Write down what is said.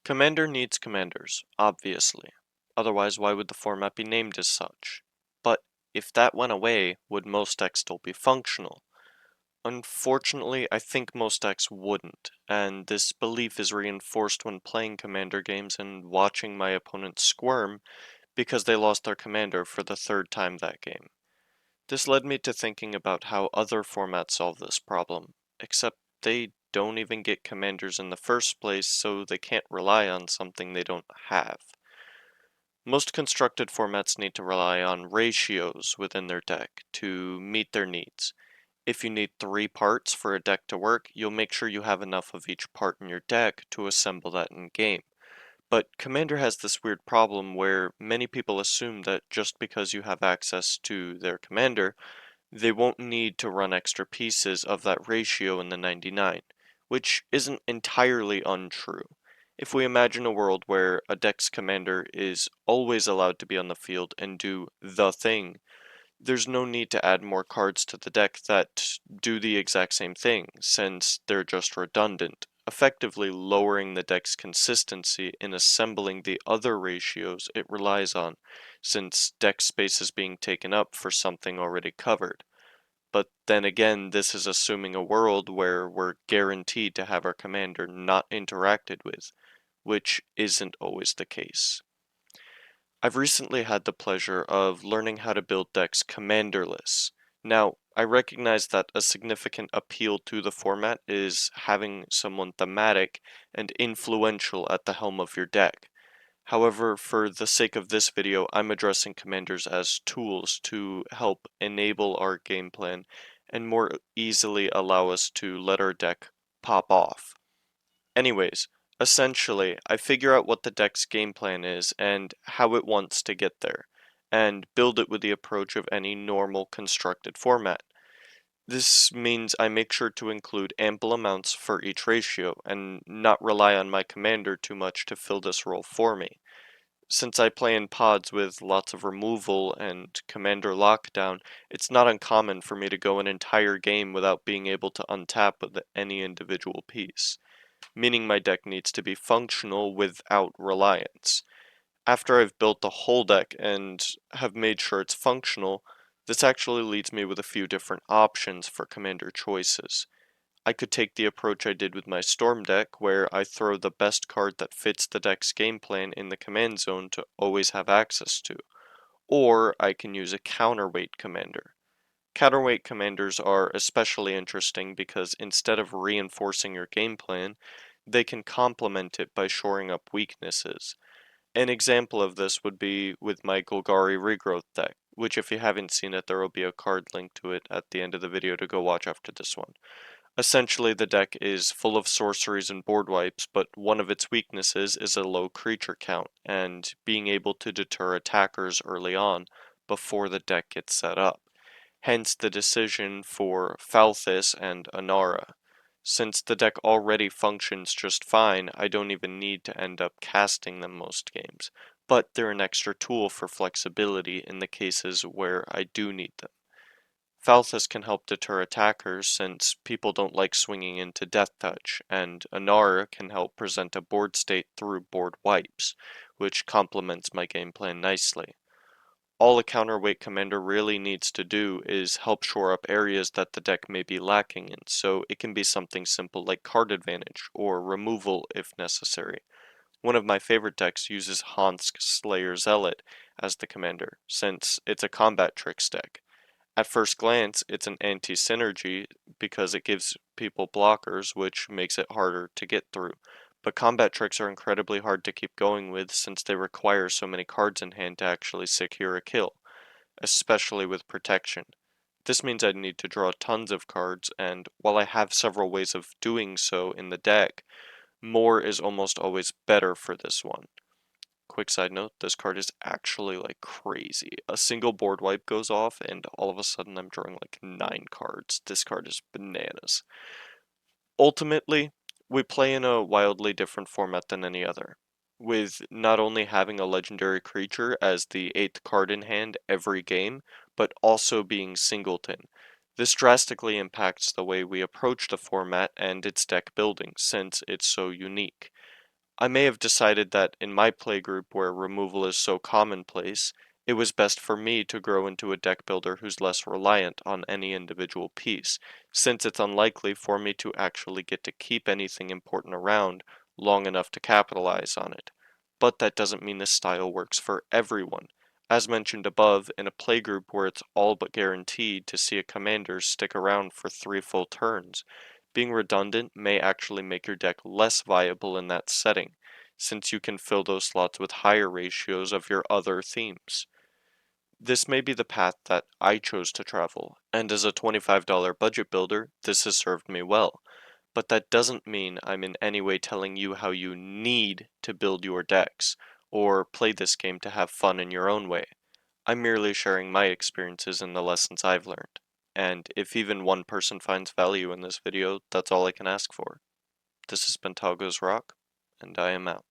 Commander needs commanders, obviously. Otherwise, why would the format be named as such? But if that went away, would most decks still be functional? Unfortunately, I think most decks wouldn't, and this belief is reinforced when playing commander games and watching my opponents squirm because they lost their commander for the third time that game. This led me to thinking about how other formats solve this problem, except they don't even get commanders in the first place, so they can't rely on something they don't have. Most constructed formats need to rely on ratios within their deck to meet their needs. If you need 3 parts for a deck to work, you'll make sure you have enough of each part in your deck to assemble that in game. But Commander has this weird problem where many people assume that just because you have access to their commander, they won't need to run extra pieces of that ratio in the 99, which isn't entirely untrue. If we imagine a world where a deck's commander is always allowed to be on the field and do the thing, there's no need to add more cards to the deck that do the exact same thing, since they're just redundant, effectively lowering the deck's consistency in assembling the other ratios it relies on, since deck space is being taken up for something already covered. But then again, this is assuming a world where we're guaranteed to have our commander not interacted with, which isn't always the case. I've recently had the pleasure of learning how to build decks commanderless. Now, I recognize that a significant appeal to the format is having someone thematic and influential at the helm of your deck. However, for the sake of this video, I'm addressing commanders as tools to help enable our game plan and more easily allow us to let our deck pop off. Anyways, essentially, I figure out what the deck's game plan is and how it wants to get there, and build it with the approach of any normal constructed format. This means I make sure to include ample amounts for each ratio, and not rely on my commander too much to fill this role for me. Since I play in pods with lots of removal and commander lockdown, it's not uncommon for me to go an entire game without being able to untap with any individual piece, meaning my deck needs to be functional without reliance. After I've built the whole deck and have made sure it's functional, this actually leads me with a few different options for commander choices. I could take the approach I did with my Storm deck, where I throw the best card that fits the deck's game plan in the command zone to always have access to, or I can use a counterweight commander. Counterweight commanders are especially interesting because instead of reinforcing your game plan, they can complement it by shoring up weaknesses. An example of this would be with my Golgari Regrowth deck, which if you haven't seen it, there will be a card linked to it at the end of the video to go watch after this one. Essentially, the deck is full of sorceries and board wipes, but one of its weaknesses is a low creature count, and being able to deter attackers early on, before the deck gets set up. Hence the decision for Falthis and Anara. Since the deck already functions just fine, I don't even need to end up casting them most games, but they're an extra tool for flexibility in the cases where I do need them. Falthis can help deter attackers since people don't like swinging into Death Touch, and Anara can help present a board state through board wipes, which complements my game plan nicely. All a counterweight commander really needs to do is help shore up areas that the deck may be lacking in, so it can be something simple like card advantage, or removal if necessary. One of my favorite decks uses Hansk Slayer Zealot as the commander, since it's a combat tricks deck. At first glance, it's an anti-synergy because it gives people blockers, which makes it harder to get through. But combat tricks are incredibly hard to keep going with since they require so many cards in hand to actually secure a kill, especially with protection. This means I need to draw tons of cards, and while I have several ways of doing so in the deck, more is almost always better for this one. Quick side note, this card is actually like crazy. A single board wipe goes off and all of a sudden I'm drawing like 9 cards. This card is bananas. Ultimately, we play in a wildly different format than any other, with not only having a legendary creature as the 8th card in hand every game, but also being singleton. This drastically impacts the way we approach the format and its deck building, since it's so unique. I may have decided that in my playgroup where removal is so commonplace, it was best for me to grow into a deck builder who's less reliant on any individual piece, since it's unlikely for me to actually get to keep anything important around long enough to capitalize on it. But that doesn't mean this style works for everyone. As mentioned above, in a playgroup where it's all but guaranteed to see a commander stick around for 3 full turns, being redundant may actually make your deck less viable in that setting, since you can fill those slots with higher ratios of your other themes. This may be the path that I chose to travel, and as a $25 budget builder, this has served me well. But that doesn't mean I'm in any way telling you how you need to build your decks, or play this game to have fun in your own way. I'm merely sharing my experiences and the lessons I've learned. And if even one person finds value in this video, that's all I can ask for. This has been Togo's Rock, and I am out.